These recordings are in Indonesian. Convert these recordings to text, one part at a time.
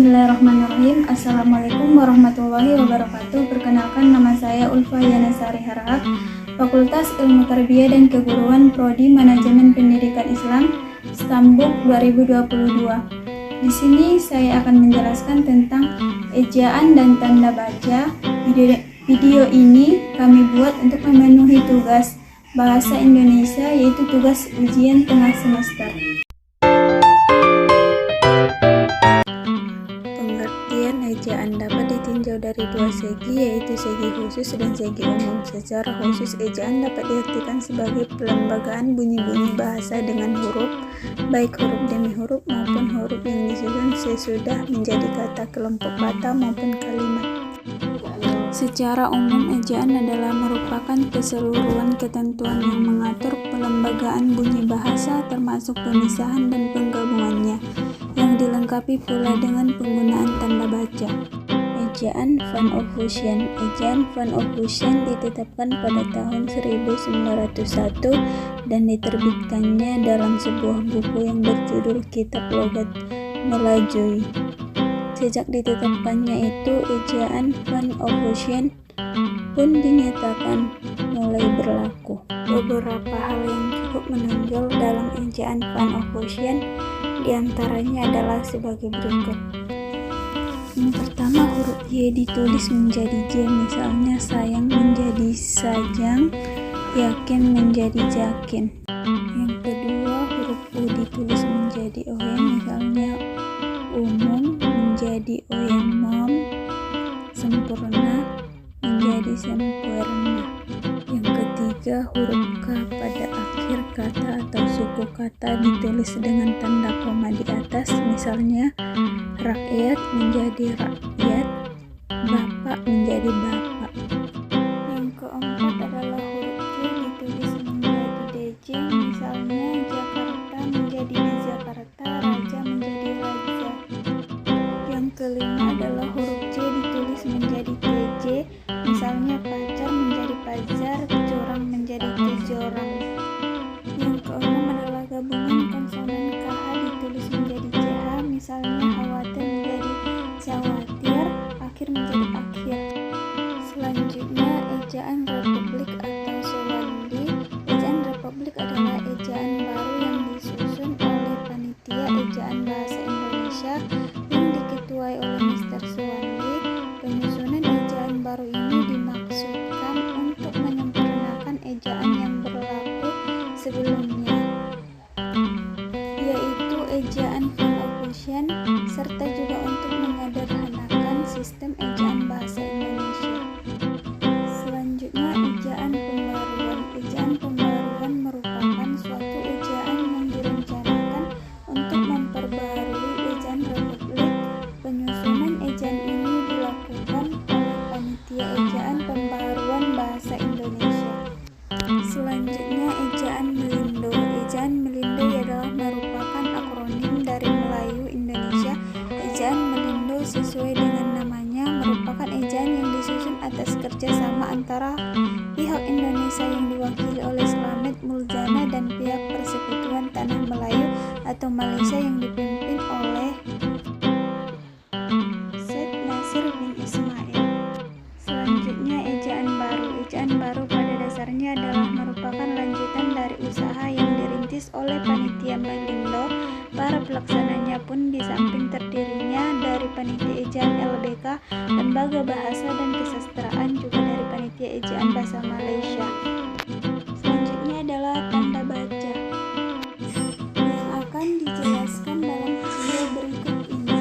Bismillahirrahmanirrahim. Assalamualaikum warahmatullahi wabarakatuh. Perkenalkan, nama saya Ulfa Yanasari Harahap, Fakultas Ilmu Tarbiyah dan Keguruan Prodi Manajemen Pendidikan Islam, Stambuk 2022. Di sini saya akan menjelaskan tentang ejaan dan tanda baca. Video ini kami buat untuk memenuhi tugas Bahasa Indonesia, yaitu tugas ujian tengah semester. Pengertian ejaan dapat ditinjau dari dua segi, yaitu segi khusus dan segi umum. Secara khusus, ejaan dapat diartikan sebagai pelembagaan bunyi-bunyi bahasa dengan huruf, baik huruf demi huruf maupun huruf yang disusun sesudah menjadi kata, kelompok kata maupun kalimat. Secara umum, ejaan adalah merupakan keseluruhan ketentuan yang mengatur pelembagaan bunyi bahasa, termasuk pemisahan dan penggabungannya, yang dilengkapi pula dengan penggunaan tanda baca. Ejaan Van Ophusian. Ejaan Van Ophusian ditetapkan pada tahun 1901 dan diterbitkannya dalam sebuah buku yang berjudul Kitab Logat Melajui. Sejak ditetapkannya itu, ejaan Van Ophusian pun dinyatakan mulai berlaku. Beberapa hal yang cukup menonjol dalam ejaan Van Ophusian diantaranya adalah sebagai berikut. Yang pertama, huruf Y ditulis menjadi J, misalnya sayang menjadi sajang, yakin menjadi jakin. Yang kedua, huruf U ditulis menjadi OM, misalnya umum menjadi oyemom, sempurna menjadi sempurna. Yang ketiga, huruf K pada akhir kata atau suku kata ditulis dengan tanda koma di atas, misalnya rakyat menjadi rakyat, bapak menjadi bapak. Yang keempat adalah huruf J ditulis menjadi DJ, misalnya Jakarta menjadi di Jakarta, raja menjadi raja. Yang kelima adalah huruf J ditulis menjadi TJ, misalnya pacar menjadi pacar, curang menjadi kejorang. Yang keenam adalah gabungan konsonan KH ditulis menjadi CH, misalnya khawatir menjadi cawatir, akhir menjadi akhir. Selanjutnya, ejaan Republik atau Sewandi. Ejaan Republik adalah ejaan baru yang disusun oleh Panitia Ejaan Bahasa Indonesia yang diketuai oleh Mr. Sewandi. Penyusunan ejaan baru ini dimaksudkan untuk menyempurnakan ejaan yang berlaku sebelumnya, yaitu ejaan Van Ophusian, serta juga untuk menyederhanakan sistem ejaan bahasa Indonesia. Selanjutnya, ejaan pembaruan. Ejaan pembaruan merupakan suatu ejaan yang direncanakan untuk memperbarui ejaan Republik. Penyusunan ejaan ini dilakukan oleh Panitia Ejaan Pembaruan Bahasa Indonesia. Selanjutnya, ejaan Melindo. Ejaan Melindo adalah merupakan akronim dari Melayu Indonesia. Ejaan Melindo sesuai dengan namanya merupakan ejaan yang disusun atas kerjasama antara pihak Indonesia yang diwakili oleh Slamet Muljana dan pihak Persekutuan Tanah Melayu atau Malaysia yang dipimpin oleh Syed Nasir bin Ismail. Selanjutnya, ejaan baru. Ejaan baru pada dasarnya adalah merupakan lanjutan dari usaha yang dirintis oleh Panitia Melindo. Para pelaksananya pun di samping terdirinya dari Panitia Ejaan LBK, Lembaga Bahasa dan Kesastraan, juga dari Panitia Ejaan Bahasa Malaysia. Selanjutnya adalah tanda baca yang akan dijelaskan dalam video berikut ini.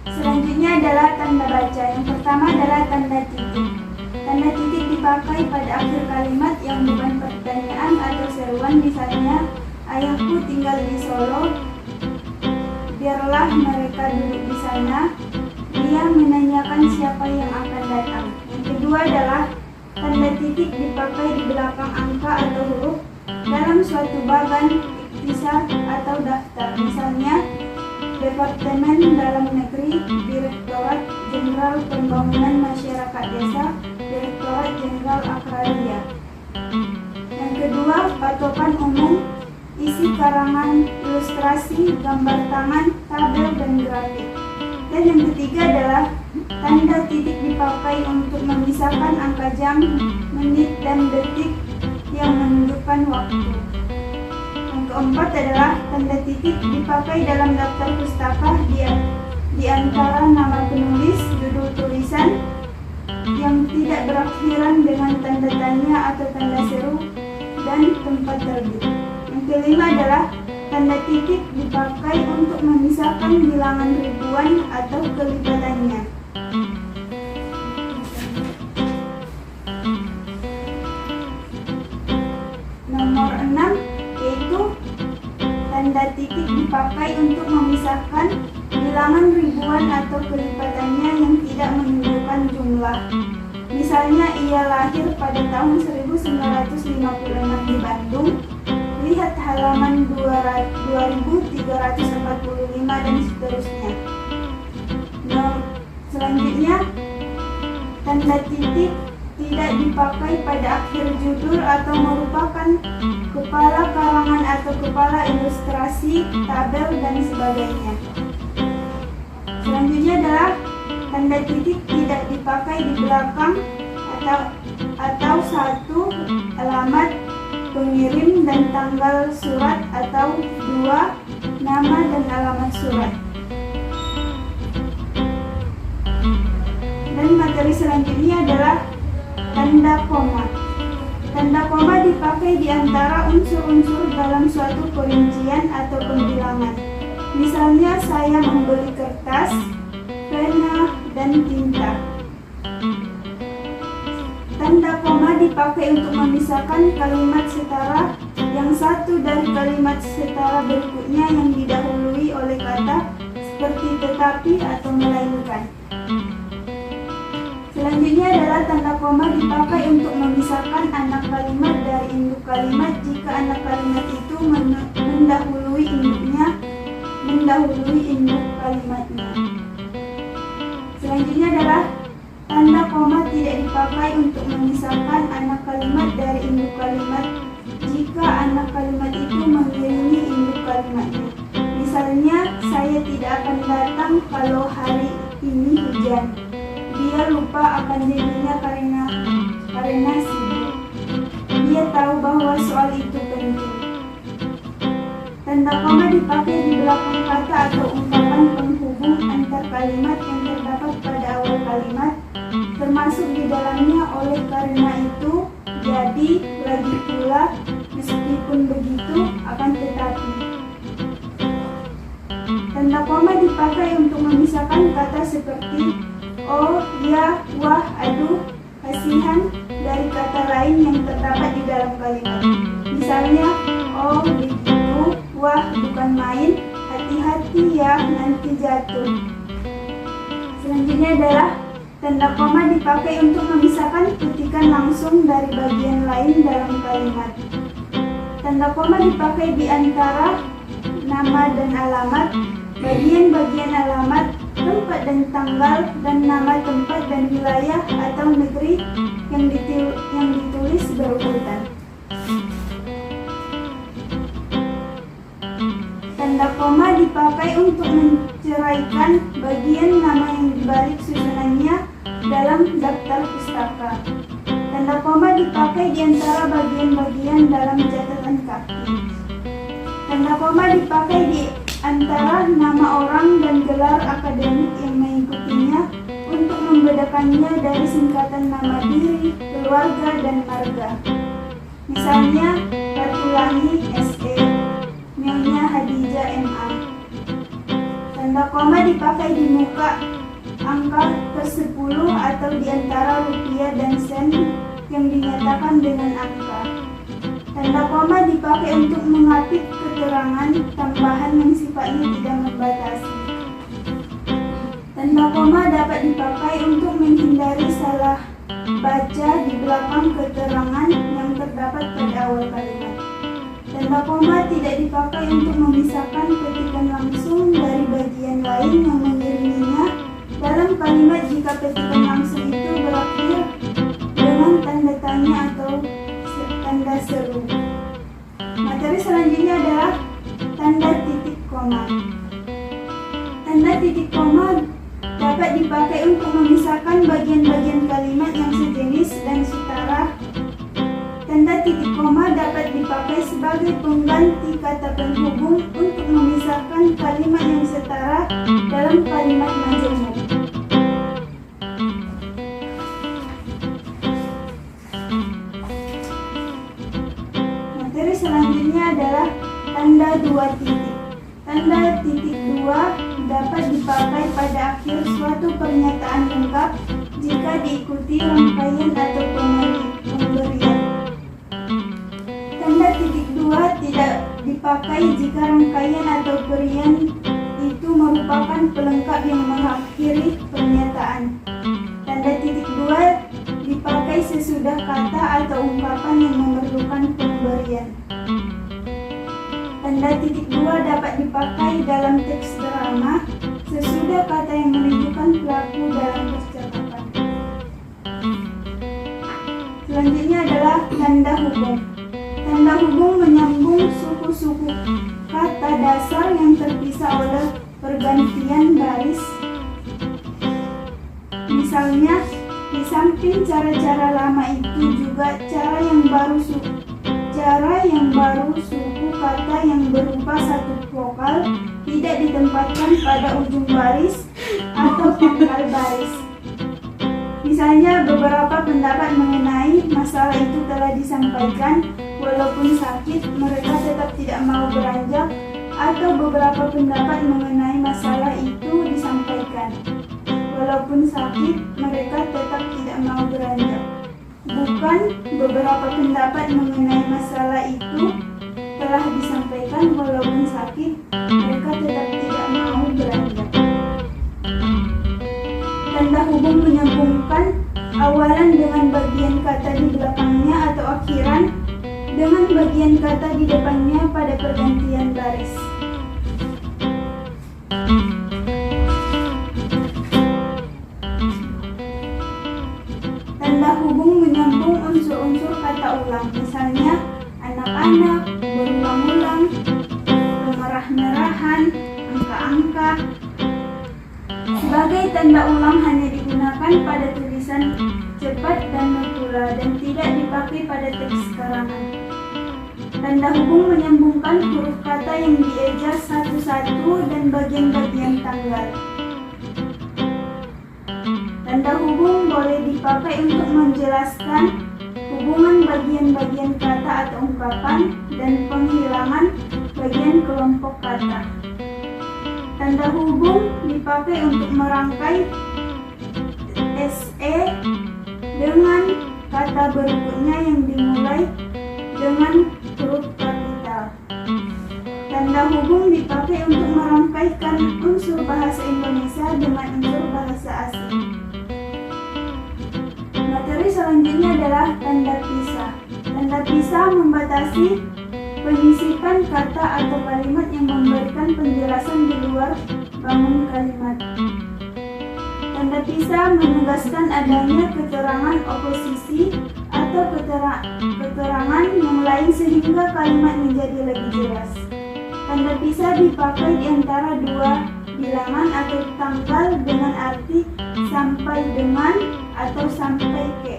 Selanjutnya adalah tanda baca. Yang pertama adalah tanda titik. Tanda titik dipakai pada akhir kalimat yang bukan pertanyaan atau seruan, misalnya ayahku tinggal di Solo, biarlah mereka duduk di sana. Dia menanyakan siapa yang akan datang. Yang kedua adalah tanda titik dipakai di belakang angka atau huruf dalam suatu bagan iktisad atau daftar, misalnya Departemen Dalam Negeri, Direktorat Jenderal Pembangunan Masyarakat Desa, Direktorat Jenderal Agraria. Yang kedua, patokan umum, isi karangan, ilustrasi, gambar tangan, tabel, dan grafik. Dan yang ketiga adalah tanda titik dipakai untuk memisahkan angka jam, menit, dan detik yang menunjukkan waktu. Yang keempat adalah tanda titik dipakai dalam daftar pustaka di antara nama penulis, judul tulisan yang tidak berakhiran dengan tanda tanya atau tanda seru, dan tempat terbit. Yang kelima adalah tanda titik dipakai untuk memisahkan bilangan ribuan atau kelipatannya. Nomor 6 yaitu tanda titik dipakai untuk memisahkan bilangan ribuan atau kelipatannya yang tidak menunjukkan jumlah. Misalnya ia lahir pada tahun 1956 di Bandung, lihat halaman 2345 dan seterusnya. Selanjutnya, tanda titik tidak dipakai pada akhir judul atau merupakan kepala karangan atau kepala ilustrasi, tabel, dan sebagainya. Selanjutnya adalah tanda titik tidak dipakai di belakang atau satu alamat pengirim dan tanggal surat, atau 2 nama dan alamat surat. Dan materi selanjutnya adalah tanda koma. Tanda koma dipakai di antara unsur-unsur dalam suatu perincian atau pembilangan. Misalnya saya membeli kertas, pena, dan tinta. Tanda koma dipakai untuk memisahkan kalimat setara yang satu dari kalimat setara berikutnya yang didahului oleh kata seperti tetapi atau melainkan. Selanjutnya adalah tanda koma dipakai untuk memisahkan anak kalimat dari induk kalimat jika anak kalimat itu mendahului induk kalimatnya. Selanjutnya adalah tanda koma tidak dipakai untuk memisahkan anak kalimat dari induk kalimat jika anak kalimat itu mengiringi induk kalimatnya. Misalnya, saya tidak akan datang kalau hari ini hujan. Dia lupa akan dirinya karena sibuk. Dia tahu bahwa soal itu penting. Tanda koma dipakai di belakang kata atau ungkapan penghubung antar kalimat yang terdapat pada awal kalimat, termasuk di dalamnya oleh karena itu, jadi, lagi pula, meskipun begitu, akan tetapi. Tanda koma dipakai untuk memisahkan kata seperti oh, ya, wah, aduh, kasihan dari kata lain yang terdapat di dalam kalimat. Misalnya, oh begitu, wah bukan main, hati-hati ya nanti jatuh. Selanjutnya adalah tanda koma dipakai untuk memisahkan ketikan langsung dari bagian lain dalam kalimat. Tanda koma dipakai di antara nama dan alamat, bagian-bagian alamat, tempat dan tanggal, dan nama tempat dan wilayah atau negeri yang ditulis berurutan. Tanda koma dipakai untuk menceraikan bagian nama yang dibalik susunannya dalam daftar pustaka. Tanda koma dipakai di antara bagian-bagian dalam catatan kaki. Tanda koma dipakai di antara nama orang dan gelar akademik yang mengikutinya untuk membedakannya dari singkatan nama diri, keluarga, dan marga. Misalnya, Ratulani SE, Nyonya Hadijah MA. Tanda koma dipakai di muka angka ke-10 atau di antara rupiah dan sen yang dinyatakan dengan angka. Tanda koma dipakai untuk mengapit keterangan tambahan yang sifatnya tidak membatasi. Tanda koma dapat dipakai untuk menghindari salah baca di belakang keterangan yang terdapat pada awal kalimat. Tanda koma tidak dipakai untuk memisahkan ketikan langsung dari bagian lain yang mengiringinya dalam kalimat jika petikan langsung itu berakhir dengan tanda tanya atau tanda seru. Materi selanjutnya adalah tanda titik koma. Tanda titik koma dapat dipakai untuk memisahkan bagian-bagian kalimat yang sejenis dan setara. Tanda titik koma dapat dipakai sebagai pengganti kata penghubung untuk memisahkan kalimat yang setara dalam kalimat majemuk. Materi selanjutnya adalah tanda dua titik. Tanda titik dua dapat dipakai pada akhir suatu pernyataan lengkap jika diikuti rangkaian atau pemberian. Tanda titik dua tidak dipakai jika rangkaian atau pemberian itu merupakan pelengkap yang mengakhiri pernyataan. Tanda titik dua dipakai sesudah kata atau ungkapan yang memerlukan pemberian. Tanda titik dua dapat dipakai dalam teks drama sesudah kata yang menunjukkan pelaku dalam percakapan. Selanjutnya adalah tanda hubung. Tanda hubung menyambung suku-suku kata dasar yang terpisah oleh pergantian baris. Misalnya, di samping cara-cara lama itu juga cara yang baru suku kata yang berupa satu vokal tidak ditempatkan pada ujung baris atau pangkal baris. Misalnya, beberapa pendapat mengenai masalah itu telah disampaikan, walaupun sakit mereka tetap tidak mau beranjak, atau beberapa pendapat mengenai masalah itu disampaikan, walaupun sakit mereka tetap tidak mau beranjak. Bukan beberapa pendapat mengenai masalah itu telah disampaikan, walaupun sakit mereka tetap tidak mau beranjak. Tanda hubung menyambungkan awalan dengan bagian kata di belakangnya atau akhiran dengan bagian kata di depannya pada pergantian baris. Tanda hubung menyambung unsur-unsur kata ulang, misalnya anak-anak, berulang-ulang, kemerah-merahan, angka-angka. Sebagai tanda ulang hanya digunakan pada tulisan cepat dan notula dan tidak dipakai pada teks karangan. Tanda hubung menyambungkan huruf kata yang dieja satu-satu dan bagian-bagian tanggal. Tanda hubung boleh dipakai untuk menjelaskan hubungan bagian-bagian kata atau ungkapan dan penghilangan bagian kelompok kata. Tanda hubung dipakai untuk merangkai SE dengan kata berikutnya yang dimulai dengan huruf kapital. Tanda hubung dipakai untuk merangkaikan unsur bahasa Indonesia dengan unsur bahasa asing. Materi selanjutnya adalah tanda pisah. Tanda pisah membatasi penyisipan kata atau kalimat yang memberikan penjelasan di luar bangun kalimat. Tanda pisah menegaskan adanya keterangan oposisi atau keterangan yang lain sehingga kalimat menjadi lebih jelas. Tanda pisah dipakai di antara dua bilangan atau tanggal dengan arti sampai dengan atau sampai ke.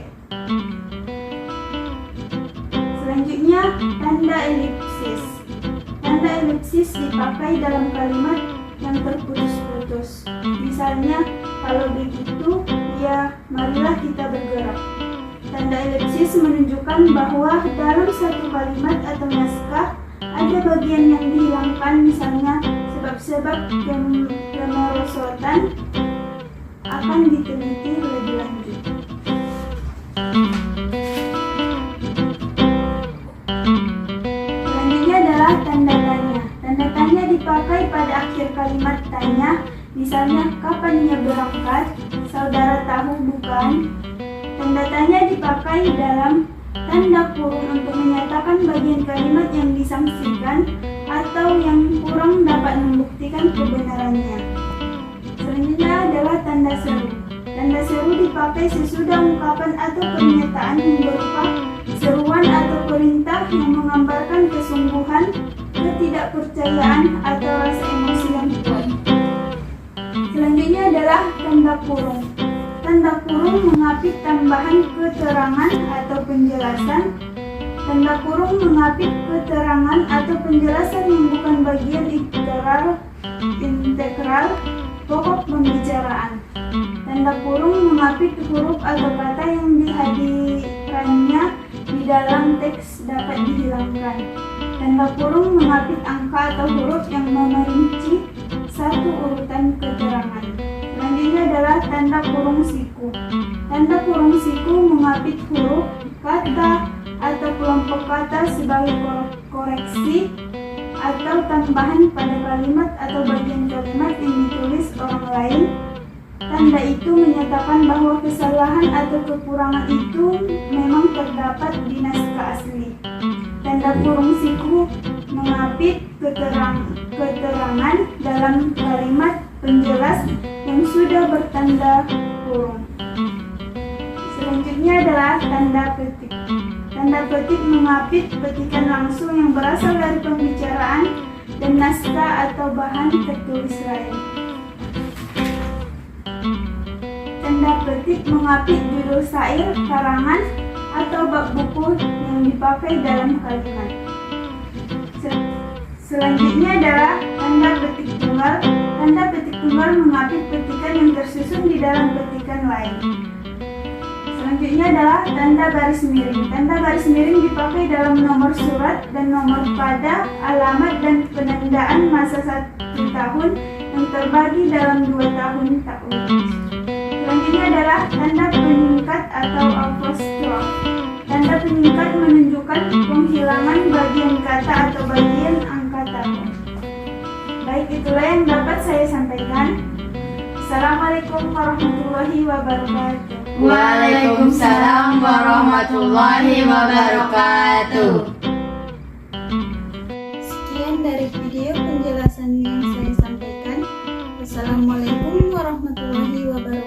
Selanjutnya, tanda elipsis. Tanda elipsis dipakai dalam kalimat yang terputus-putus. Misalnya, kalau begitu, ya marilah kita bergerak. Tanda elipsis menunjukkan bahwa dalam satu kalimat atau naskah ada bagian yang dihilangkan, misalnya sebab-sebab kemerosotan akan diteliti lebih lanjut. Selanjutnya adalah tanda tanya. Tanda tanya dipakai pada akhir kalimat tanya, misalnya kapan ia berangkat, saudara tahu bukan? Tanda tanya dipakai dalam tanda kurung untuk menyatakan bagian kalimat yang disangsikan atau yang kurang dapat membuktikan kebenarannya. Selanjutnya adalah tanda seru. Tanda seru dipakai sesudah ungkapan atau pernyataan yang berupa seruan atau perintah yang menggambarkan kesungguhan, ketidakpercayaan, atau rasa emosi yang kuat. Selanjutnya adalah tanda tanda kurung. Tanda kurung mengapit tambahan keterangan atau penjelasan. Tanda kurung mengapit keterangan atau penjelasan yang bukan bagian integral pokok pembicaraan. Tanda kurung mengapit huruf atau kata yang dihadirannya di dalam teks dapat dihilangkan. Tanda kurung mengapit angka atau huruf yang memerinci satu urutan keterangan. Selanjutnya adalah tanda kurung siku. Tanda kurung siku mengapit huruf, kata, atau kelompok kata sebagai koreksi atau tambahan pada kalimat atau bagian kalimat yang ditulis orang lain. Tanda itu menyatakan bahwa kesalahan atau kekurangan itu memang terdapat di naskah asli. Tanda kurung siku mengapit keterangan dalam kalimat penjelas yang sudah bertanda kurung. Selanjutnya adalah tanda petik. Tanda petik mengapit petikan langsung yang berasal dari pembicaraan dan naskah atau bahan tertulis lain. Tanda petik mengapit judul syair, karangan, atau bab buku yang dipakai dalam kalimat. Selanjutnya adalah tanda petik tunggal. Tanda petik tunggal mengapit petikan yang tersusun di dalam petikan lain. Selanjutnya adalah tanda garis miring. Tanda garis miring dipakai dalam nomor surat dan nomor pada, alamat, dan penandaan masa 1 tahun yang terbagi dalam 2 tahun tak lulus. Selanjutnya adalah tanda peningkat atau apostrof. Tanda peningkat menunjukkan penghilangan bagian kata atau bagian angka tahun. Baik, itulah yang dapat saya sampaikan. Assalamualaikum warahmatullahi wabarakatuh. Waalaikumsalam warahmatullahi wabarakatuh. Sekian dari video penjelasan yang saya sampaikan. Wassalamualaikum warahmatullahi wabarakatuh.